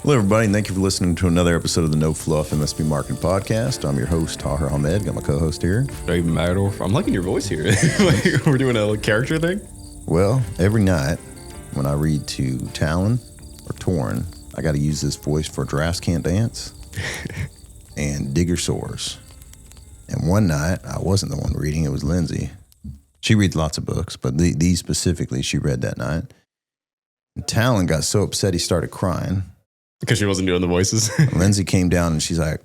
Hello, everybody, and thank you for listening to another episode of the No Fluff MSP Marketing Podcast. I'm your host, Tahir Ahmed. Got my co-host here. Dave Madorf. I'm liking your voice here. We're doing a character thing. Well, every night when I read to Talon or Torn, I got to use this voice for Giraffes Can't Dance and Digger Soars. And one night, I wasn't the one reading. It was Lindsay. She reads lots of books, but these specifically, she read that night. And Talon got so upset he started crying. Because she wasn't doing the voices. Lindsay came down and she's like,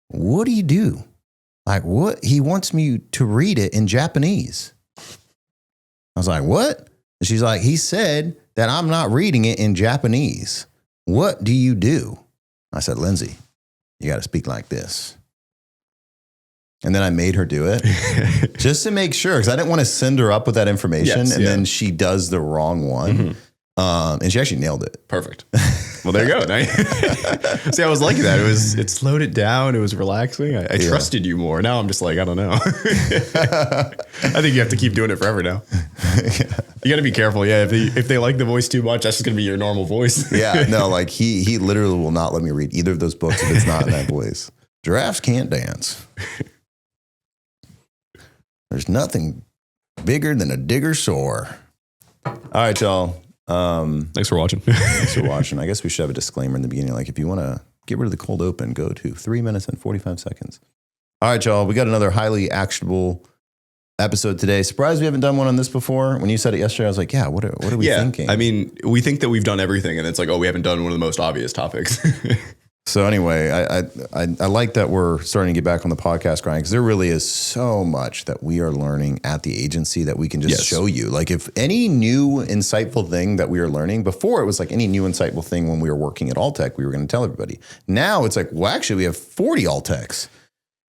what do you do? Like, what? He wants me to read it in Japanese. I was like, what? And she's like, he said that I'm not reading it in Japanese. What do you do? I said, Lindsay, you got to speak like this. And then I made her do it just to make sure, because I didn't want to send her up with that information. Then she does the wrong one. Mm-hmm. And she actually nailed it. Perfect. Well, there you go. See, I was liking that. It slowed it down. It was relaxing. I trusted you more. Now I'm just like, I don't know. I think you have to keep doing it forever now. You got to be careful. Yeah. If they like the voice too much, that's just going to be your normal voice. No, like he literally will not let me read either of those books if it's not in that voice. Giraffes can't dance. There's nothing bigger than a digger sore. All right, y'all. Thanks for watching. Thanks for watching. I guess we should have a disclaimer in the beginning. Like, if you want to get rid of the cold open, go to 3 minutes and 45 seconds. All right, y'all. We got another highly actionable episode today. Surprised we haven't done one on this before. When you said it yesterday, I was like, yeah, what are we thinking? I mean, we think that we've done everything, and it's like, oh, we haven't done one of the most obvious topics. So anyway, I like that we're starting to get back on the podcast grind, because there really is so much that we are learning at the agency that we can just show you. Like, if any new insightful thing that we are learning, before it was like any new insightful thing when we were working at Alltech, we were going to tell everybody. Now it's like, well, actually we have 40 Alltechs.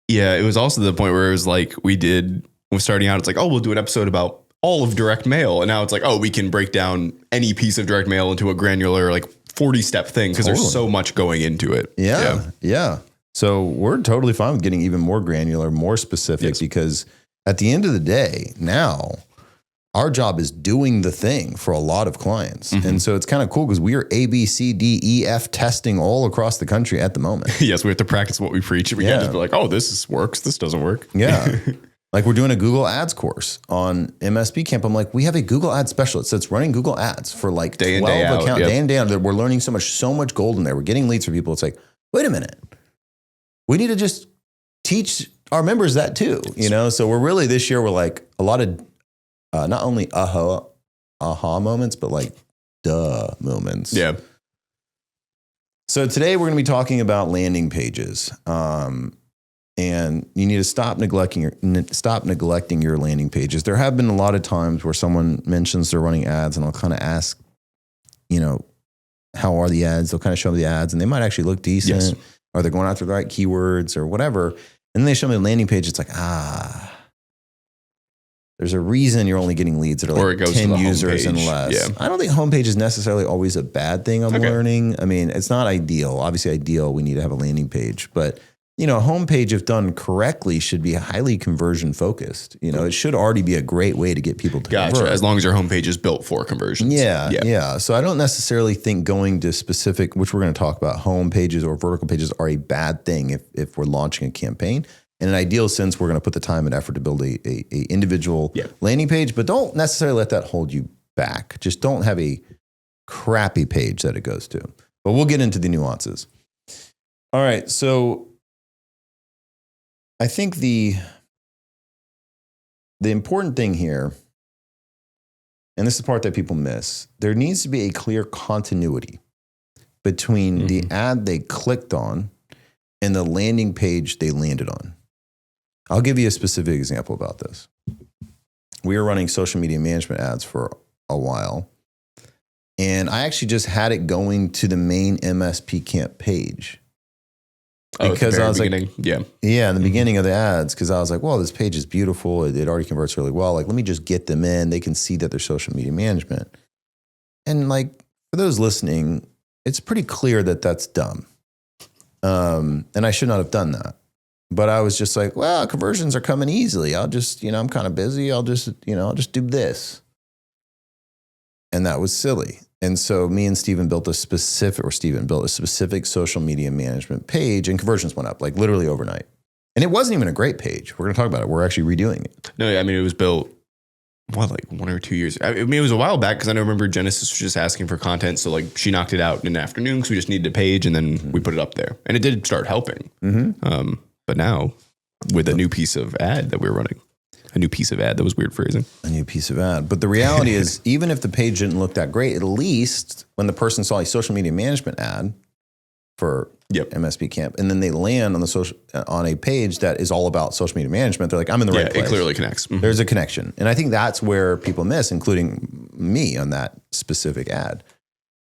Yeah, it was also the point where it was like we're starting out, it's like, oh, we'll do an episode about all of direct mail. And now it's like, oh, we can break down any piece of direct mail into a granular, like 40-step thing, because there's so much going into it. Yeah. So we're totally fine with getting even more granular, more specific, because at the end of the day, now our job is doing the thing for a lot of clients. Mm-hmm. And so it's kind of cool because we are A, B, C, D, E, F testing all across the country at the moment. Yes, we have to practice what we preach. We can't just be like, oh, works. This doesn't work. Yeah. Like, we're doing a Google Ads course on MSP Camp. I'm like, we have a Google Ads specialist that's running Google Ads for like day 12 accounts, day in, day out. We're learning so much gold in there. We're getting leads for people. It's like, wait a minute. We need to just teach our members that too, you know? So we're really, this year, we're like a lot of not only aha moments, but like duh moments. Yeah. So today we're going to be talking about landing pages. And you need to stop neglecting your landing pages. There have been a lot of times where someone mentions they're running ads, and I'll kind of ask, how are the ads? They'll kind of show me the ads, and they might actually look decent, or they're going after the right keywords or whatever. And then they show me the landing page. It's like, there's a reason you're only getting leads that are like 10 users and less. Yeah. I don't think homepage is necessarily always a bad thing I'm learning. I mean, it's not ideal. Obviously, we need to have a landing page, but a homepage, if done correctly, should be highly conversion focused. It should already be a great way to get people to convert. As long as your homepage is built for conversions. Yeah. So I don't necessarily think going to specific, which we're going to talk about, home pages or vertical pages are a bad thing if we're launching a campaign. In an ideal sense, we're going to put the time and effort to build a individual landing page, but don't necessarily let that hold you back. Just don't have a crappy page that it goes to. But we'll get into the nuances. All right, so I think the important thing here, and this is the part that people miss, there needs to be a clear continuity between the ad they clicked on and the landing page they landed on. I'll give you a specific example about this. We were running social media management ads for a while, and I actually just had it going to the main MSP Camp page. Because I was like, in the beginning of the ads, because I was like, well, this page is beautiful. It already converts really well. Like, let me just get them in. They can see that they're social media management. And like, for those listening, it's pretty clear that that's dumb. And I should not have done that. But I was just like, well, conversions are coming easily. I'll just, I'm kind of busy. I'll just do this. And that was silly. And so me and Steven built a specific social media management page, and conversions went up like literally overnight. And it wasn't even a great page. We're going to talk about it. We're actually redoing it. No, I mean, it was built, like 1 or 2 years. I mean, it was a while back because I remember Genesis was just asking for content. So like she knocked it out in the afternoon because we just needed a page and then we put it up there. And it did start helping. But now with a new piece of ad that we're running, a new piece of ad, that was weird phrasing. A new piece of ad. But the reality is, even if the page didn't look that great, at least when the person saw a social media management ad for MSP Camp, and then they land on a page that is all about social media management, they're like, I'm in the right place. It clearly connects. Mm-hmm. There's a connection. And I think that's where people miss, including me on that specific ad.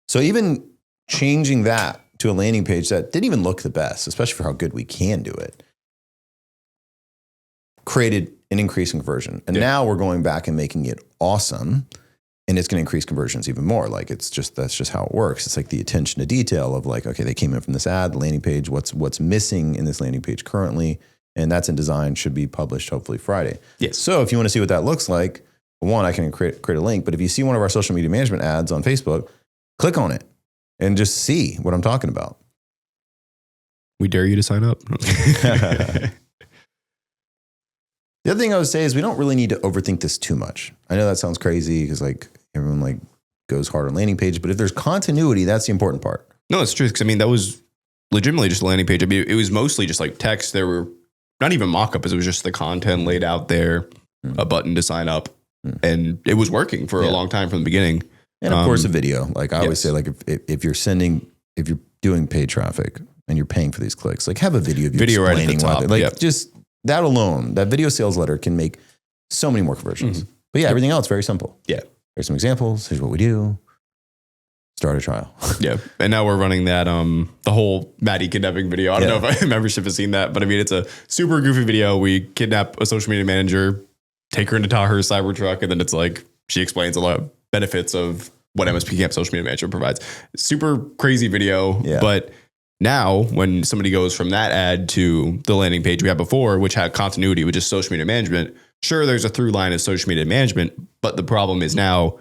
So even changing that to a landing page that didn't even look the best, especially for how good we can do it, created an increase in conversion. And now we're going back and making it awesome. And it's going to increase conversions even more. Like that's just how it works. It's like the attention to detail of like, okay, they came in from this ad, the landing page, what's missing in this landing page currently. And that's in design, should be published hopefully Friday. Yes. So if you want to see what that looks like, one, I can create a link. But if you see one of our social media management ads on Facebook, click on it and just see what I'm talking about. We dare you to sign up. The other thing I would say is we don't really need to overthink this too much. I know that sounds crazy because like everyone like goes hard on landing page, but if there's continuity, that's the important part. No, it's true. Because I mean, that was legitimately just a landing page. I mean, it was mostly just like text. There were not even mock-ups. It was just the content laid out there, a button to sign up, and it was working for a long time from the beginning. And of course, a video. Like I always say, like if you're doing paid traffic and you're paying for these clicks, like have a video of you explaining right at the top. Like just that alone, that video sales letter can make so many more conversions. But yeah, everything else very simple. Yeah. Here's some examples. Here's what we do. Start a trial. Yeah. And now we're running that, the whole Maddie kidnapping video. I don't know if membership has seen that, but I mean, it's a super goofy video. We kidnap a social media manager, take her into Taher's Cybertruck, and then it's like, she explains a lot of benefits of what MSP Camp Social Media Manager provides. Super crazy video, but now when somebody goes from that ad to the landing page we had before, which had continuity with just social media management, sure, there's a through line of social media management, but the problem is now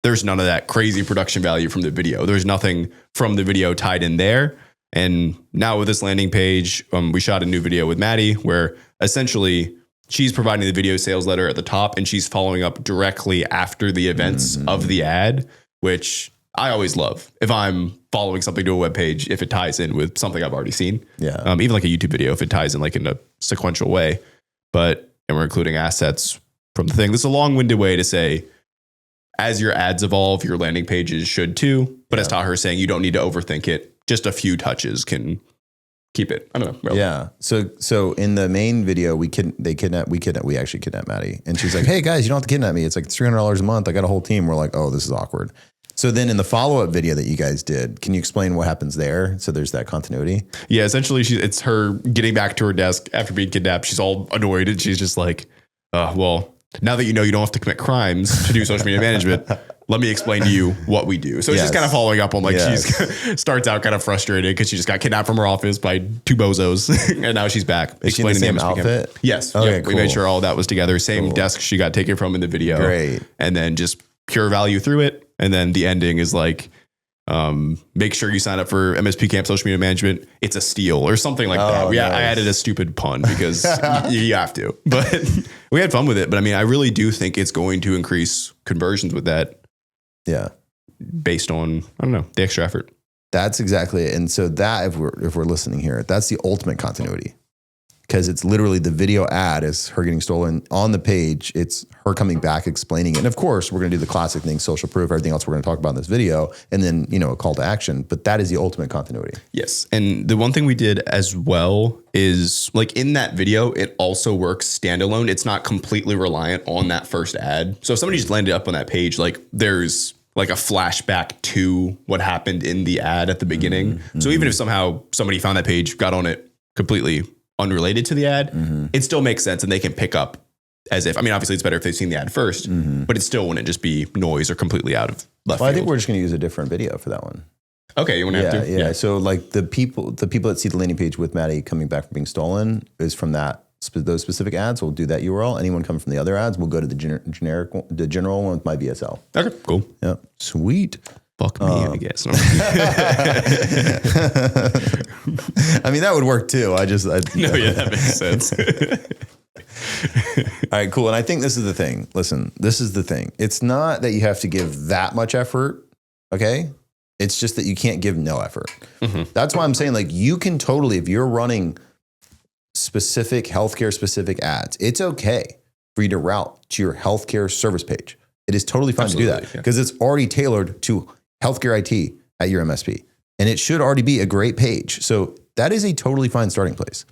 there's none of that crazy production value from the video. There's nothing from the video tied in there. And now with this landing page, we shot a new video with Maddie where essentially she's providing the video sales letter at the top and she's following up directly after the events of the ad, which I always love if I'm following something to a web page, if it ties in with something I've already seen. Yeah. Even like a YouTube video, if it ties in like in a sequential way, and we're including assets from the thing. This is a long-winded way to say, as your ads evolve, your landing pages should too. But as Taher is saying, you don't need to overthink it. Just a few touches can keep it. I don't know. Relevant. Yeah. So in the main video, we actually kidnapped Maddie, and she's like, "Hey guys, you don't have to kidnap me. It's like $300 a month. I got a whole team." We're like, "Oh, this is awkward." So then in the follow-up video that you guys did, can you explain what happens there? So there's that continuity. Yeah. Essentially, it's her getting back to her desk after being kidnapped. She's all annoyed and she's just like, well, now that you know you don't have to commit crimes to do social media management, let me explain to you what we do. So it's just kind of following up on like she starts out kind of frustrated because she just got kidnapped from her office by two bozos and now she's back. Is she in the same outfit? Yes. Okay, cool. We made sure all that was together. Same desk she got taken from in the video. Great. And then just pure value through it. And then the ending is like, make sure you sign up for MSP Camp Social Media Management. It's a steal or something like that. I added a stupid pun because you have to, but we had fun with it. But I mean, I really do think it's going to increase conversions with that. Yeah. Based on, I don't know, the extra effort. That's exactly it. And so that, if we're listening here, that's the ultimate continuity. Because it's literally the video ad is her getting stolen on the page. It's her coming back, explaining it. And of course, we're going to do the classic thing, social proof, everything else we're going to talk about in this video, and then, a call to action. But that is the ultimate continuity. Yes. And the one thing we did as well is like in that video, it also works standalone. It's not completely reliant on that first ad. So if somebody just landed up on that page, like there's like a flashback to what happened in the ad at the beginning. So even if somehow somebody found that page, got on it completely unrelated to the ad, it still makes sense and they can pick up as if, I mean, obviously it's better if they've seen the ad first, but it still wouldn't just be noise or completely out of left field. I think we're just going to use a different video for that one. Okay. You want to have to? Yeah. So like the people that see the landing page with Maddie coming back from being stolen is from those specific ads. We'll do that URL. Anyone coming from the other ads, we'll go to the general one with my VSL. Okay, cool. Yeah. Sweet. Fuck me, I guess. No. I mean, that would work too. No, yeah, that makes sense. All right, cool. And I think this is the thing. Listen, this is the thing. It's not that you have to give that much effort. Okay. It's just that you can't give no effort. Mm-hmm. That's why I'm saying, like, you can totally, if you're running specific healthcare specific ads, it's okay for you to route to your healthcare service page. It is totally fine to do that because it's already tailored to healthcare IT at your MSP. And it should already be a great page. So that is a totally fine starting place.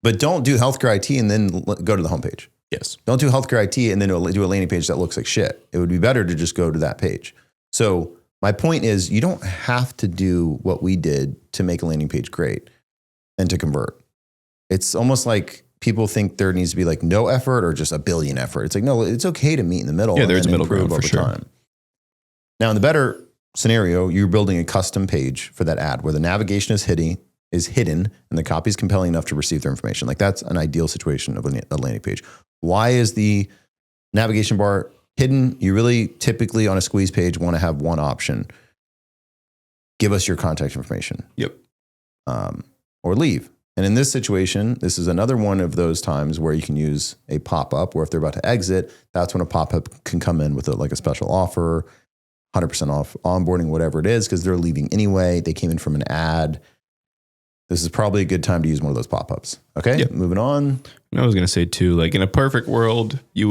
But don't do healthcare IT and then go to the homepage. Yes. Don't do healthcare IT and then do a landing page that looks like shit. It would be better to just go to that page. So my point is, you don't have to do what we did to make a landing page great and to convert. It's almost like people think there needs to be like no effort or just a billion effort. It's like, no, it's okay to meet in the middle. Yeah, there's a middle ground for sure. Time. Now, in the better scenario, you're building a custom page for that ad where the navigation is hidden and the copy is compelling enough to receive their information. Like, that's an ideal situation of a landing page. Why is the navigation bar hidden? You really typically on a squeeze page want to have one option. Give us your contact information. Yep. Or leave. And in this situation, this is another one of those times where you can use a pop-up where if they're about to exit, that's when a pop-up can come in with a special offer, 100% off onboarding, whatever it is, because they're leaving anyway. They came in from an ad. This is probably a good time to use one of those pop-ups. Okay, yep. Moving on. And I was going to say too, like in a perfect world, you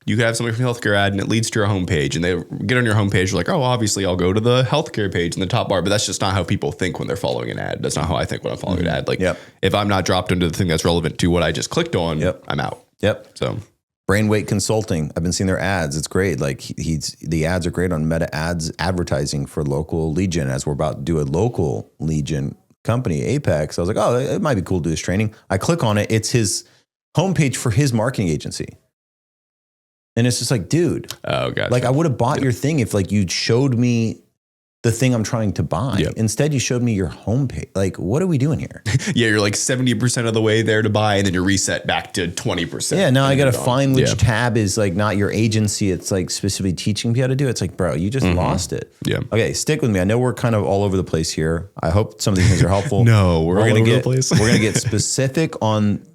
could have somebody from healthcare ad and it leads to your homepage and they get on your homepage. You're like, oh, obviously I'll go to the healthcare page in the top bar, but that's just not how people think when they're following an ad. That's not how I think when I'm following an ad. Like if I'm not dropped into the thing that's relevant to what I just clicked on, I'm out. Yep. So Brainweight Consulting. I've been seeing their ads. It's great. Like the ads are great on Meta Ads advertising for local lead gen. As we're about to do a local lead gen company, Apex, I was like, oh, it might be cool to do this training. I click on it. It's his homepage for his marketing agency. And it's just like, dude, like I would have bought your thing if like you showed me the thing I'm trying to buy. Yep. Instead, you showed me your homepage. Like, what are we doing here? Yeah, you're like 70% of the way there to buy, and then you're reset back to 20%. Yeah, now I got to find which tab is like not your agency. It's like specifically teaching me how to do it. It's like, bro, you just lost it. Yeah. Okay, stick with me. I know we're kind of all over the place here. I hope some of these things are helpful. No, we're all over the place. We're going to get specific on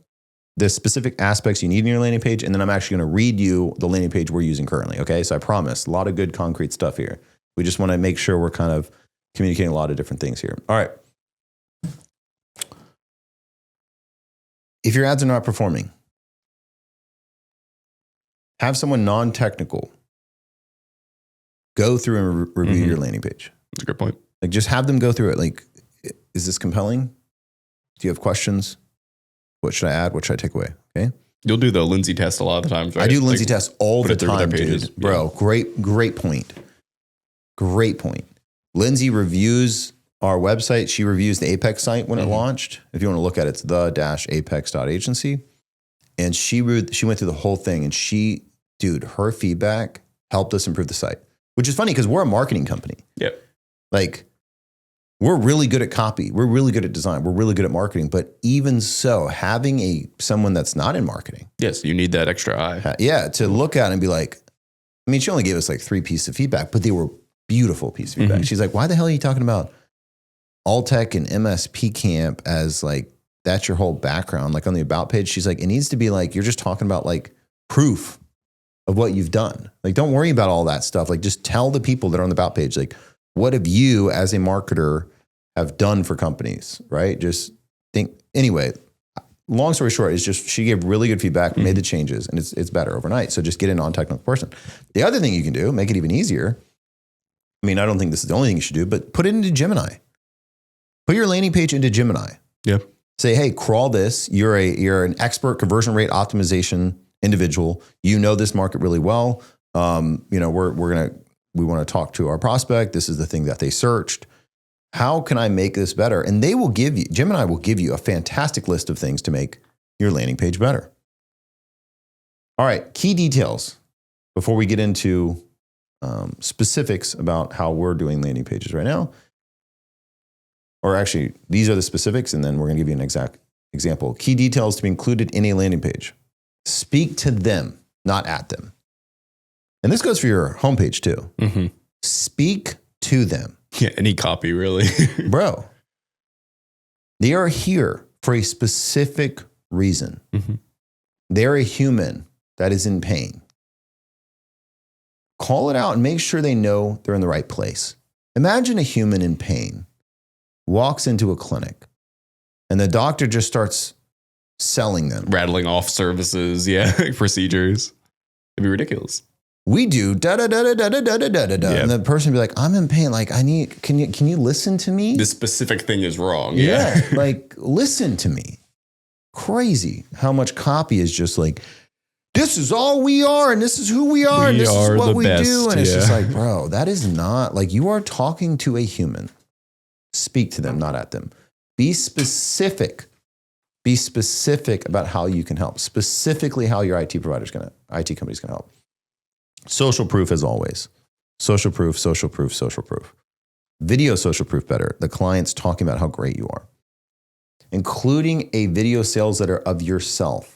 the specific aspects you need in your landing page, and then I'm actually going to read you the landing page we're using currently. Okay, so I promise a lot of good concrete stuff here. We just want to make sure we're kind of communicating a lot of different things here. All right. If your ads are not performing, have someone non-technical go through and review your landing page. That's a good point. Like, just have them go through it. Like, is this compelling? Do you have questions? What should I add? What should I take away? Okay. You'll do the Lindsay test a lot of the times, right? I do Lindsay tests all the time, dude. Bro, great point. Great point. Lindsay reviews our website. She reviews the Apex site when it launched. If you want to look at it, it's the-apex.agency. And she went through the whole thing, and her feedback helped us improve the site, which is funny because we're a marketing company. Yep. Like, we're really good at copy. We're really good at design. We're really good at marketing. But even so, having someone that's not in marketing. Yes, you need that extra eye. To look at and be like, I mean, she only gave us like 3 pieces of feedback, but they were beautiful pieces of feedback. She's like, why the hell are you talking about Alltech and MSP Camp as like, that's your whole background, like on the about page? She's like, it needs to be like, you're just talking about like proof of what you've done. Like, don't worry about all that stuff. Like, just tell the people that are on the about page, like, what have you as a marketer have done for companies, right? Just think, anyway, long story short, is just, she gave really good feedback, made the changes, and it's better overnight. So just get a non-technical person. The other thing you can do, make it even easier. I mean, I don't think this is the only thing you should do, but put it into Gemini. Put your landing page into Gemini. Yeah. Say, hey, crawl this. You're an expert conversion rate optimization individual. You know this market really well. We want to talk to our prospect. This is the thing that they searched. How can I make this better? And Gemini will give you a fantastic list of things to make your landing page better. All right, key details before we get into specifics about how we're doing landing pages right now. Or actually, these are the specifics, and then we're going to give you an exact example. Key details to be included in a landing page. Speak to them, not at them. And this goes for your homepage too. Speak to them. Yeah, any copy, really. Bro, they are here for a specific reason. Mm-hmm. They're a human that is in pain. Call it out and make sure they know they're in the right place. Imagine a human in pain walks into a clinic and the doctor just starts selling them. Rattling off services, procedures. It'd be ridiculous. We do da-da-da-da-da-da-da-da-da. Yeah. And the person would be like, I'm in pain. Like, can you listen to me? This specific thing is wrong. Yeah. Like, listen to me. Crazy how much copy is just like, this is all we are, and this is who we are, and this is what we do. And it's just like, bro, that is not, like, you are talking to a human. Speak to them, not at them. Be specific. Be specific about how you can help. Specifically how your IT company's gonna help. Social proof as always. Social proof, social proof, social proof. Video social proof better. The client's talking about how great you are. Including a video sales letter of yourself.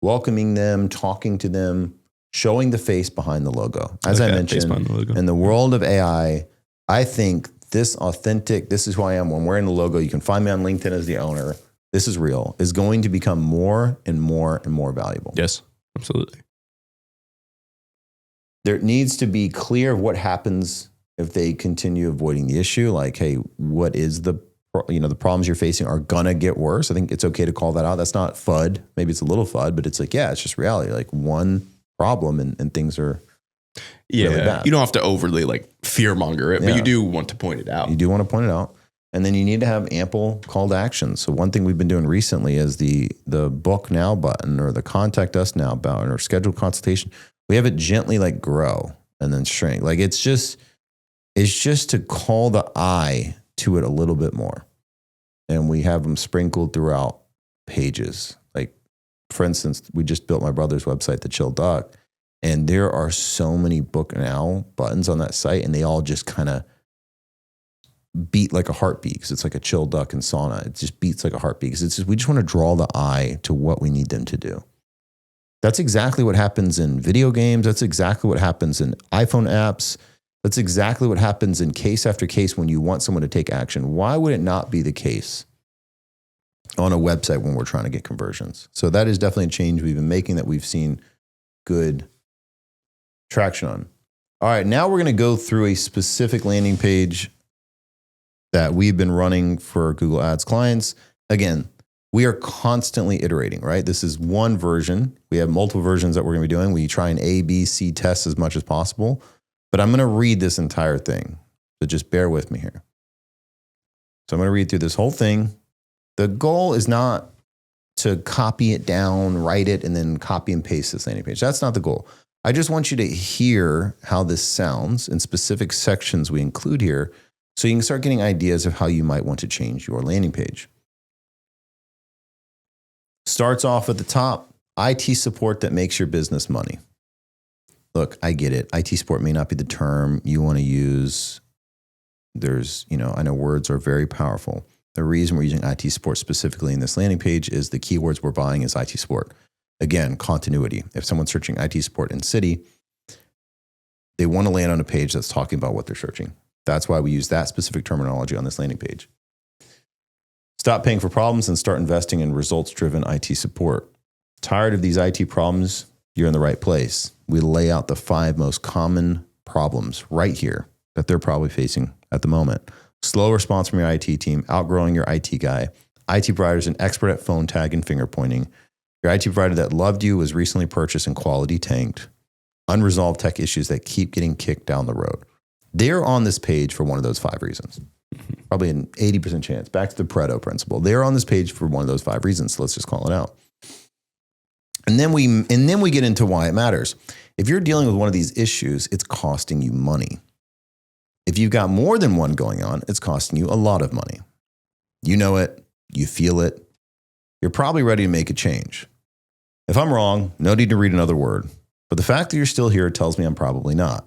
Welcoming them, talking to them, showing the face behind the logo. As I mentioned, in the world of AI, I think this is who I am. When wearing the logo, you can find me on LinkedIn as the owner. This is real, is going to become more and more and more valuable. Yes, absolutely. There needs to be clear of what happens if they continue avoiding the issue. Like, hey, what is the problems you're facing are gonna get worse. I think it's okay to call that out. That's not FUD. Maybe it's a little FUD, but it's like, yeah, it's just reality. Like one problem and things are really bad. You don't have to overly like fear monger it, but you do want to point it out. You do want to point it out. And then you need to have ample call to action. So one thing we've been doing recently is the book now button or the contact us now button or schedule consultation. We have it gently like grow and then shrink. Like it's just to call the eye to it a little bit more. And we have them sprinkled throughout pages. Like, for instance, we just built my brother's website, The Chill Duck, and there are so many book now buttons on that site, and they all just kind of beat like a heartbeat because it's like a chill duck and sauna. It just beats like a heartbeat because we just want to draw the eye to what we need them to do. That's exactly what happens in video games. That's exactly what happens in iPhone apps. That's exactly what happens in case after case when you want someone to take action. Why would it not be the case on a website when we're trying to get conversions? So that is definitely a change we've been making that we've seen good traction on. All right, now we're going to go through a specific landing page that we've been running for Google Ads clients. Again, we are constantly iterating, right? This is one version. We have multiple versions that we're going to be doing. We try and A, B, C test as much as possible. But I'm going to read this entire thing. So just bear with me here. So I'm going to read through this whole thing. The goal is not to copy it down, write it, and then copy and paste this landing page. That's not the goal. I just want you to hear how this sounds in specific sections we include here so you can start getting ideas of how you might want to change your landing page. Starts off at the top, IT support that makes your business money. Look, I get it. IT support may not be the term you want to use. I know words are very powerful. The reason we're using IT support specifically in this landing page is the keywords we're buying is IT support. Again, continuity. If someone's searching IT support in city, they want to land on a page that's talking about what they're searching. That's why we use that specific terminology on this landing page. Stop paying for problems and start investing in results-driven IT support. Tired of these IT problems? You're in the right place. We lay out the 5 most common problems right here that they're probably facing at the moment. Slow response from your IT team, outgrowing your IT guy. IT provider's an expert at phone tag and finger pointing. Your IT provider that loved you was recently purchased and quality tanked. Unresolved tech issues that keep getting kicked down the road. They're on this page for one of those 5 reasons. Probably an 80% chance. Back to the Pareto principle. They're on this page for one of those 5 reasons. So let's just call it out. And then we get into why it matters. If you're dealing with one of these issues, it's costing you money. If you've got more than one going on, it's costing you a lot of money. You know it, you feel it. You're probably ready to make a change. If I'm wrong, no need to read another word. But the fact that you're still here tells me I'm probably not.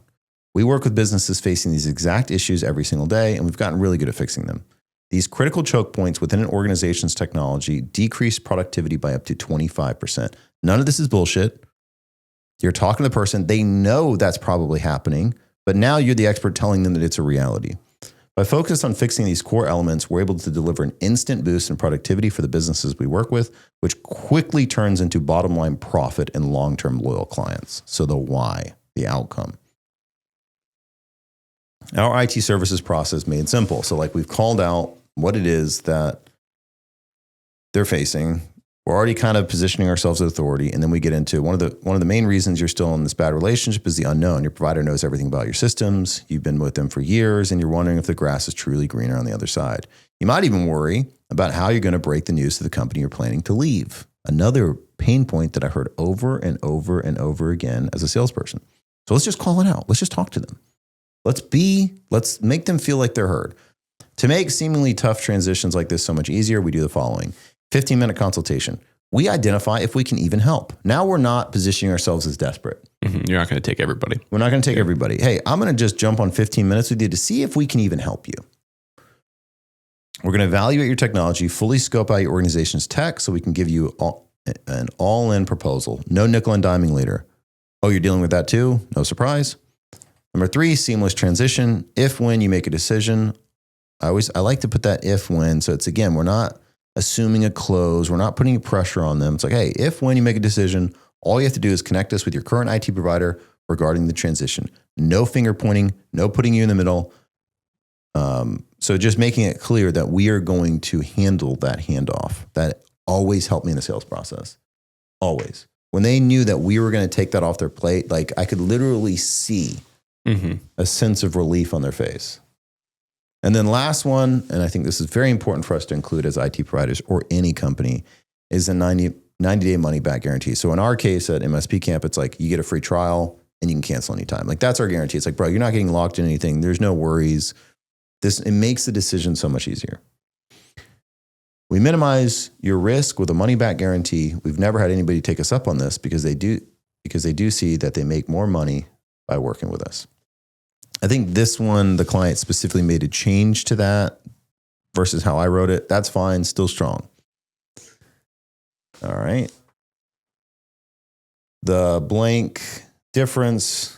We work with businesses facing these exact issues every single day, and we've gotten really good at fixing them. These critical choke points within an organization's technology decrease productivity by up to 25%. None of this is bullshit. You're talking to the person. They know that's probably happening, But now you're the expert telling them that it's a reality. By focusing on fixing these core elements, we're able to deliver an instant boost in productivity for the businesses we work with, which quickly turns into bottom line profit and long-term loyal clients. So the why, the outcome. Our IT services process made simple. So like we've called out what it is that they're facing. We're already kind of positioning ourselves as authority. And then we get into one of the main reasons you're still in this bad relationship is the unknown. Your provider knows everything about your systems. You've been with them for years and you're wondering if the grass is truly greener on the other side. You might even worry about how you're going to break the news to the company you're planning to leave. Another pain point that I heard over and over and over again as a salesperson. So let's just call it out. Let's just talk to them. Let's make them feel like they're heard. To make seemingly tough transitions like this so much easier, we do the following. 15-minute consultation. We identify if we can even help. Now we're not positioning ourselves as desperate. Mm-hmm. You're not going to take everybody. We're not going to take everybody. Hey, I'm going to just jump on 15 minutes with you to see if we can even help you. We're going to evaluate your technology, fully scope out your organization's tech so we can give you an all-in proposal. No nickel and diming later. Oh, you're dealing with that too? No surprise. Number 3, seamless transition. If, when you make a decision, I like to put that if, when. So it's, again, we're not assuming a close. We're not putting pressure on them. It's like, hey, if, when you make a decision, all you have to do is connect us with your current IT provider regarding the transition. No finger pointing, no putting you in the middle. So just making it clear that we are going to handle that handoff. That always helped me in the sales process. Always. When they knew that we were going to take that off their plate, like I could literally see a sense of relief on their face. And then last one, and I think this is very important for us to include as IT providers or any company, is a 90-day money-back guarantee. So in our case at MSP Camp, it's like you get a free trial and you can cancel anytime. Like that's our guarantee. It's like, bro, you're not getting locked in anything. There's no worries. It makes the decision so much easier. We minimize your risk with a money-back guarantee. We've never had anybody take us up on this because they do see that they make more money by working with us. I think this one, the client specifically made a change to that versus how I wrote it. That's fine, still strong. All right. The blank difference.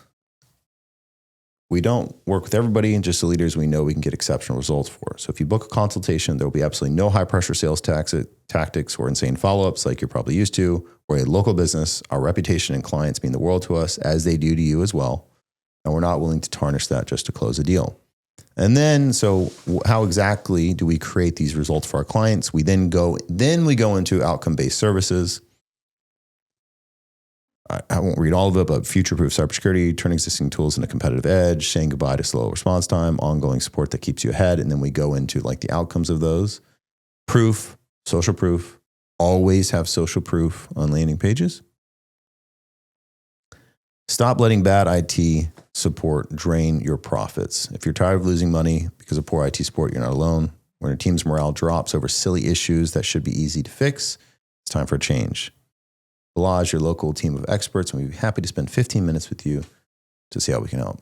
We don't work with everybody, and just the leaders we know we can get exceptional results for. So if you book a consultation, there will be absolutely no high-pressure sales tactics or insane follow-ups like you're probably used to. We're a local business. Our reputation and clients mean the world to us, as they do to you as well. And we're not willing to tarnish that just to close a deal. And then, so how exactly do we create these results for our clients? We go into outcome-based services. I won't read all of it, but future-proof cybersecurity, turn existing tools into competitive edge, saying goodbye to slow response time, ongoing support that keeps you ahead. And then we go into like the outcomes of those. Proof, social proof, always have social proof on landing pages. Stop letting bad IT support drain your profits. If you're tired of losing money because of poor IT support, you're not alone. When your team's morale drops over silly issues that should be easy to fix, it's time for a change. Balaj, your local team of experts, and we'd be happy to spend 15 minutes with you to see how we can help.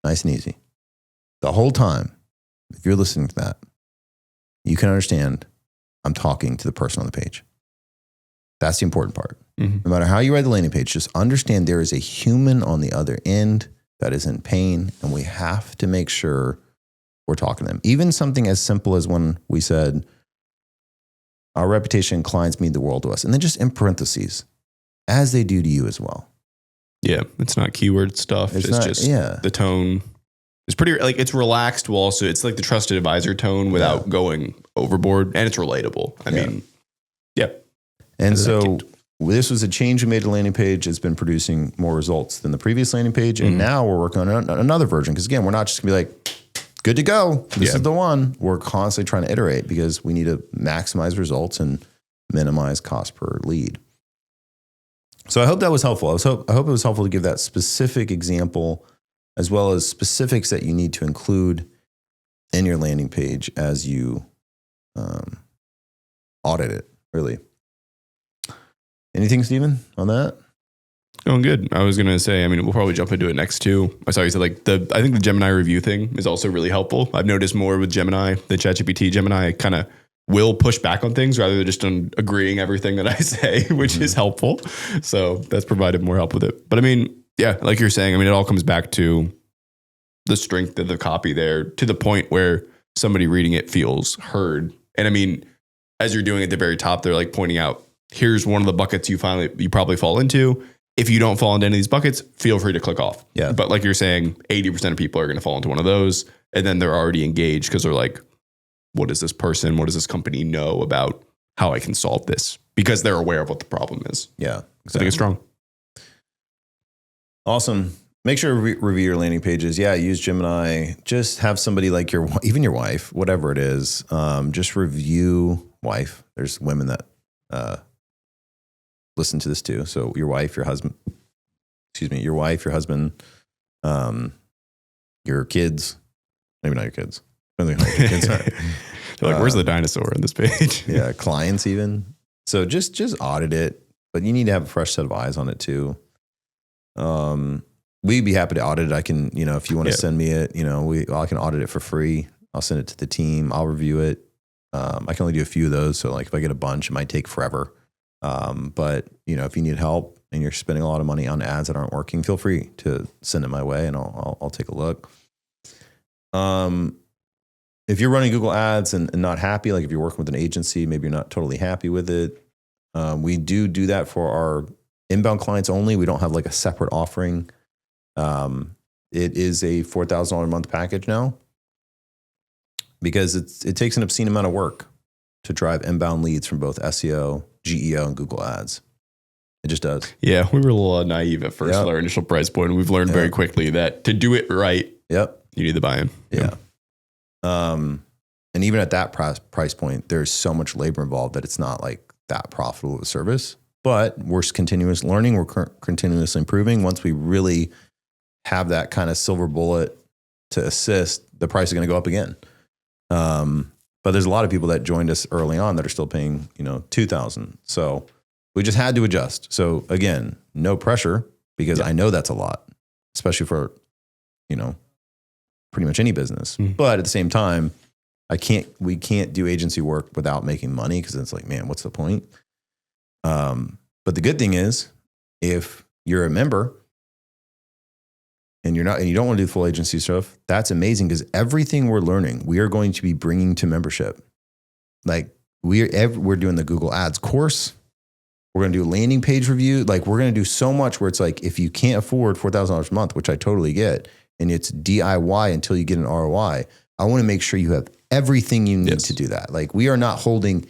Nice and easy. The whole time, if you're listening to that, you can understand I'm talking to the person on the page. That's the important part. Mm-hmm. No matter how you read the landing page, just understand there is a human on the other end that is in pain, and we have to make sure we're talking to them. Even something as simple as when we said, our reputation and clients mean the world to us. And then just in parentheses, as they do to you as well. Yeah, it's not keyword stuff. It's just the tone. It's pretty, like, it's relaxed while also, it's like the trusted advisor tone without going overboard. And it's relatable. I mean, yeah. And so this was a change we made to the landing page. It's been producing more results than the previous landing page. And now we're working on another version. Because again, we're not just going to be like, good to go. This is the one. We're constantly trying to iterate because we need to maximize results and minimize cost per lead. So I hope that was helpful. I hope it was helpful to give that specific example as well as specifics that you need to include in your landing page as you audit it, really. Anything, Stephen, on that? Going good. I was going to say, I mean, we'll probably jump into it next too. I saw you said like I think the Gemini review thing is also really helpful. I've noticed more with Gemini, the ChatGPT Gemini kind of will push back on things rather than just on agreeing everything that I say, which is helpful. So that's provided more help with it. But I mean, yeah, like you're saying, I mean, it all comes back to the strength of the copy there to the point where somebody reading it feels heard. And I mean, as you're doing at the very top, they're like pointing out, here's one of the buckets you probably fall into. If you don't fall into any of these buckets, feel free to click off. Yeah. But like you're saying, 80% of people are going to fall into one of those. And then they're already engaged because they're like, what does this person, what does this company know about how I can solve this? Because they're aware of what the problem is. Yeah. Exactly. So I think it's strong. Awesome. Make sure to review your landing pages. Yeah, use Gemini. Just have somebody like even your wife, whatever it is, just review wife. There's women that listen to this too. So your wife, your husband, your kids, maybe not your kids. I don't think how old your kids are. They're like, where's the dinosaur on this page? Yeah, clients even. So just audit it, but you need to have a fresh set of eyes on it too. We'd be happy to audit it. I can, if you want to send me it, I can audit it for free. I'll send it to the team. I'll review it. I can only do a few of those. So like if I get a bunch, it might take forever. But if you need help and you're spending a lot of money on ads that aren't working, feel free to send it my way and I'll take a look. If you're running Google ads and not happy, like if you're working with an agency, maybe you're not totally happy with it. We do that for our inbound clients only. We don't have like a separate offering. It is a $4,000 a month package now because it takes an obscene amount of work to drive inbound leads from both SEO, GEO, and Google ads. It just does. Yeah, we were a little naive at first at our initial price point. And we've learned very quickly that to do it right, you need the buy-in. Yeah. And even at that price point, there's so much labor involved that it's not like that profitable of a service. But we're continuous learning. We're continuously improving. Once we really have that kind of silver bullet to assist, the price is going to go up again. But there's a lot of people that joined us early on that are still paying, $2,000. So we just had to adjust. So again, no pressure because I know that's a lot, especially for, pretty much any business. But at the same time, we can't do agency work without making money because it's like, man, what's the point? But the good thing is if you're a member and you don't want to do full agency stuff, that's amazing because everything we're learning, we are going to be bringing to membership. Like we're doing the Google Ads course. We're going to do a landing page review. Like we're going to do so much where it's like, if you can't afford $4,000 a month, which I totally get, and it's DIY until you get an ROI, I want to make sure you have everything you need to do that. Like we are not holding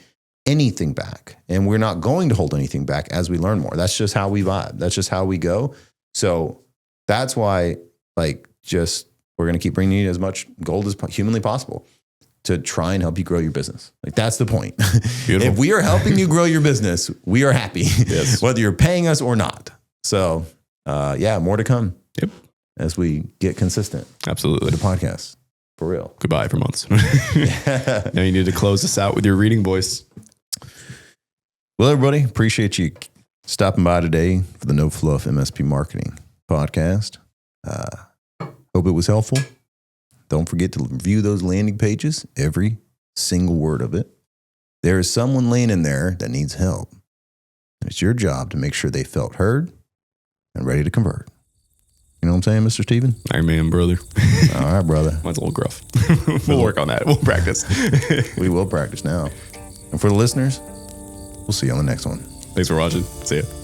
anything back and we're not going to hold anything back as we learn more. That's just how we vibe. That's just how we go. So that's why we're going to keep bringing you as much gold as humanly possible to try and help you grow your business. Like that's the point. If we are helping you grow your business, we are happy whether you're paying us or not. So more to come as we get consistent. Absolutely. With the podcast. For real. Goodbye for months. Now you need to close this out with your reading voice. Well, everybody, appreciate you stopping by today for the No Fluff MSP Marketing podcast. Hope it was helpful. Don't forget to review those landing pages, every single word of it. There is someone laying in there that needs help. And it's your job to make sure they felt heard and ready to convert. You know what I'm saying, Mr. Steven? Iron Man, brother. All right, brother. Mine's a little gruff. We'll work on that. We'll practice. We will practice now. And for the listeners, we'll see you on the next one. Thanks for watching. See ya.